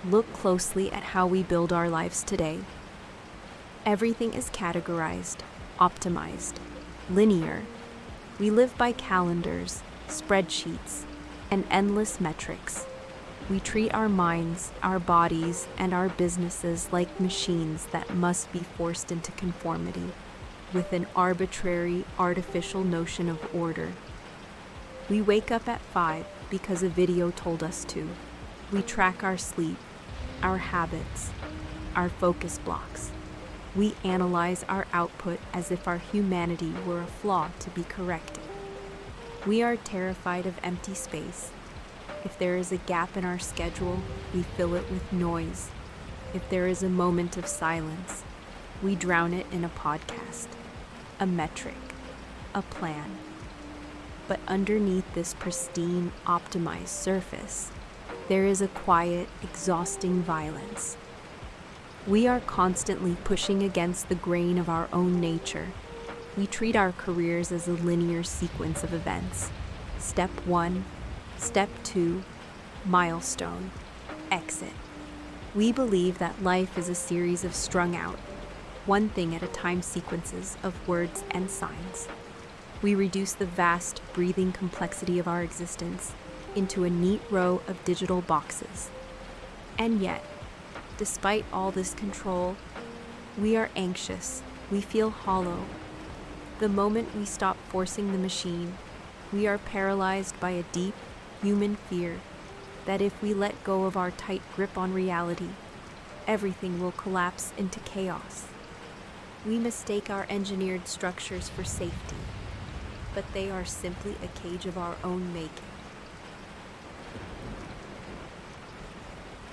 look closely at how we build our lives today. Everything is categorized, optimized, linear. We live by calendars, spreadsheets, and endless metrics. We treat our minds, our bodies, and our businesses like machines that must be forced into conformity with an arbitrary, artificial notion of order. We wake up at 5 because a video told us to. We track our sleep, our habits, our focus blocks. We analyze our output as if our humanity were a flaw to be corrected. We are terrified of empty space. If there is a gap in our schedule, we fill it with noise. If there is a moment of silence, we drown it in a podcast, a metric, a plan. But underneath this pristine, optimized surface, there is a quiet, exhausting violence. We are constantly pushing against the grain of our own nature. We treat our careers as a linear sequence of events. Step 1, Step 2, milestone, exit. We believe that life is a series of strung out, one thing at a time sequences of words and signs. We reduce the vast, breathing complexity of our existence into a neat row of digital boxes. And yet, despite all this control, we are anxious, we feel hollow. The moment we stop forcing the machine, we are paralyzed by a deep, human fear that if we let go of our tight grip on reality, everything will collapse into chaos. We mistake our engineered structures for safety, but they are simply a cage of our own making.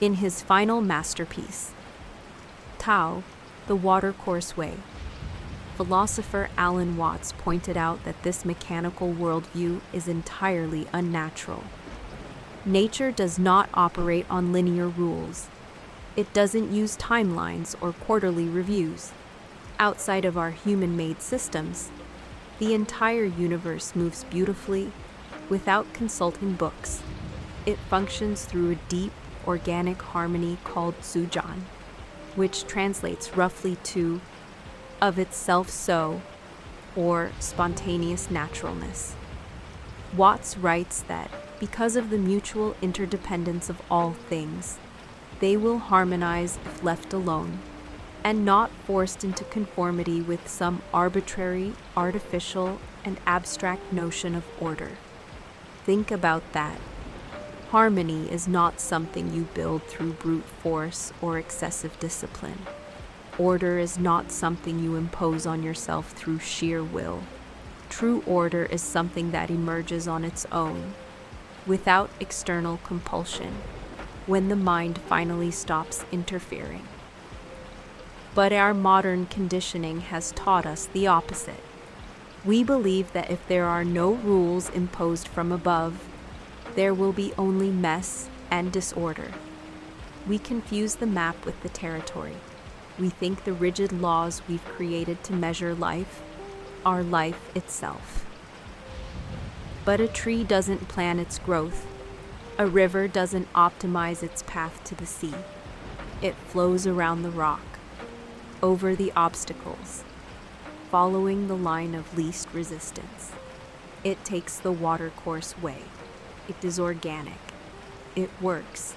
In his final masterpiece, Tao, the Watercourse Way, philosopher Alan Watts pointed out that this mechanical worldview is entirely unnatural. Nature does not operate on linear rules. It doesn't use timelines or quarterly reviews. Outside of our human-made systems, the entire universe moves beautifully without consulting books. It functions through a deep, organic harmony called Tzu-jan, which translates roughly to of itself so, or spontaneous naturalness. Watts writes that because of the mutual interdependence of all things, they will harmonize if left alone, and not forced into conformity with some arbitrary, artificial, and abstract notion of order. Think about that. Harmony is not something you build through brute force or excessive discipline. Order is not something you impose on yourself through sheer will. True order is something that emerges on its own, without external compulsion, when the mind finally stops interfering. But our modern conditioning has taught us the opposite. We believe that if there are no rules imposed from above, there will be only mess and disorder. We confuse the map with the territory. We think the rigid laws we've created to measure life are life itself. But a tree doesn't plan its growth. A river doesn't optimize its path to the sea. It flows around the rock, over the obstacles, following the line of least resistance. It takes the watercourse way. It is organic. It works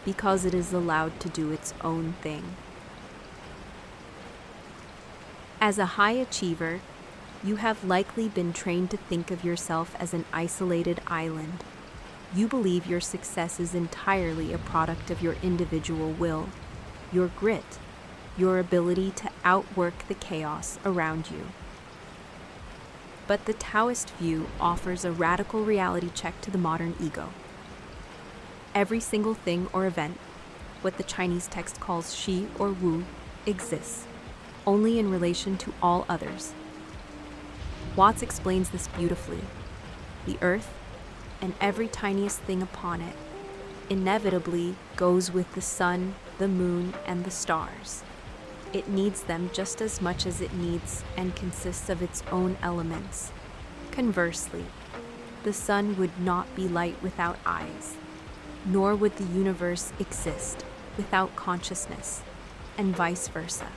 because it is allowed to do its own thing. As a high achiever, you have likely been trained to think of yourself as an isolated island. You believe your success is entirely a product of your individual will, your grit, your ability to outwork the chaos around you. But the Taoist view offers a radical reality check to the modern ego. Every single thing or event, what the Chinese text calls Shi or Wu, exists, only in relation to all others. Watts explains this beautifully. The earth, and every tiniest thing upon it, inevitably goes with the sun, the moon, and the stars. It needs them just as much as it needs and consists of its own elements. Conversely, the sun would not be light without eyes. nor would the universe exist without consciousness, and vice versa.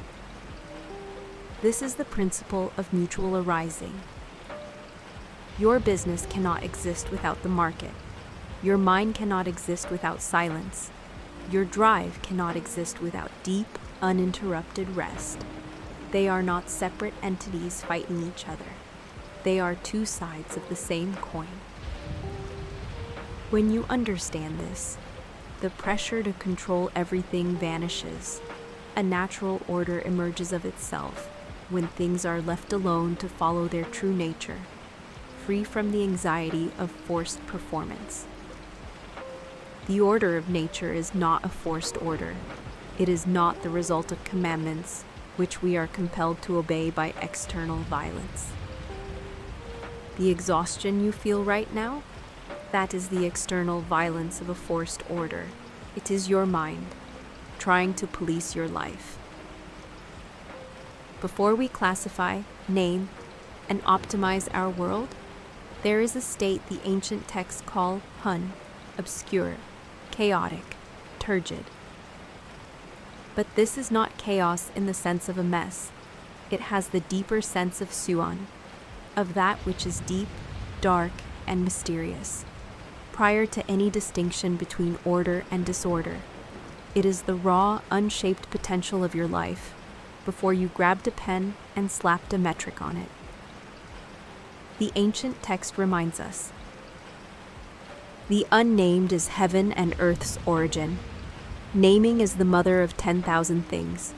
This is the principle of mutual arising. Your business cannot exist without the market. Your mind cannot exist without silence. Your drive cannot exist without deep, uninterrupted rest. They are not separate entities fighting each other. They are two sides of the same coin. When you understand this, the pressure to control everything vanishes. A natural order emerges of itself when things are left alone to follow their true nature, free from the anxiety of forced performance. The order of nature is not a forced order. It is not the result of commandments, which we are compelled to obey by external violence. The exhaustion you feel right now, that is the external violence of a forced order. It is your mind, trying to police your life. Before we classify, name, and optimize our world, there is a state the ancient texts call hun, obscure, chaotic, turgid. But this is not chaos in the sense of a mess. It has the deeper sense of Xuan, of that which is deep, dark, and mysterious. Prior to any distinction between order and disorder, it is the raw, unshaped potential of your life before you grabbed a pen and slapped a metric on it. The ancient text reminds us, the unnamed is heaven and earth's origin. Naming is the mother of 10,000 things.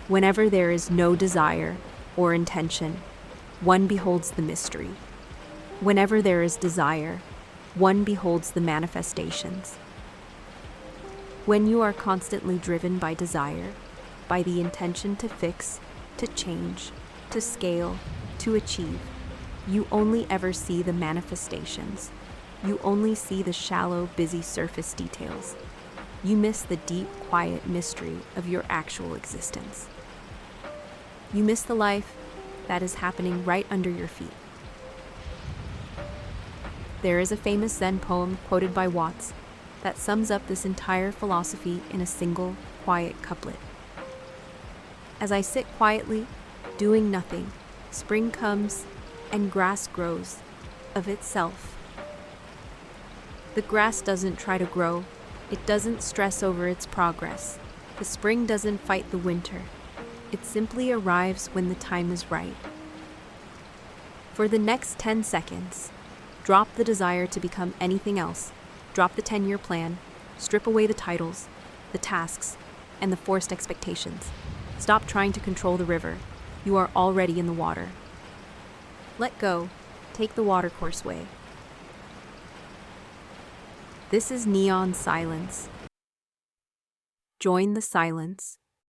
Whenever there is no desire or intention, one beholds the mystery. Whenever there is desire, one beholds the manifestations. When you are constantly driven by desire, by the intention to fix, to change, to scale, to achieve, you only ever see the manifestations. You only see the shallow, busy surface details. You miss the deep, quiet mystery of your actual existence. You miss the life that is happening right under your feet. There is a famous Zen poem quoted by Watts that sums up this entire philosophy in a single, quiet couplet. As I sit quietly, doing nothing, spring comes and grass grows of itself. The grass doesn't try to grow. It doesn't stress over its progress. The spring doesn't fight the winter. It simply arrives when the time is right. For the next 10 seconds, drop the desire to become anything else. Drop the 10-year plan. Strip away the titles, the tasks, and the forced expectations. Stop trying to control the river. You are already in the water. Let go. Take the Watercourse Way. This is neon silence. Join the silence.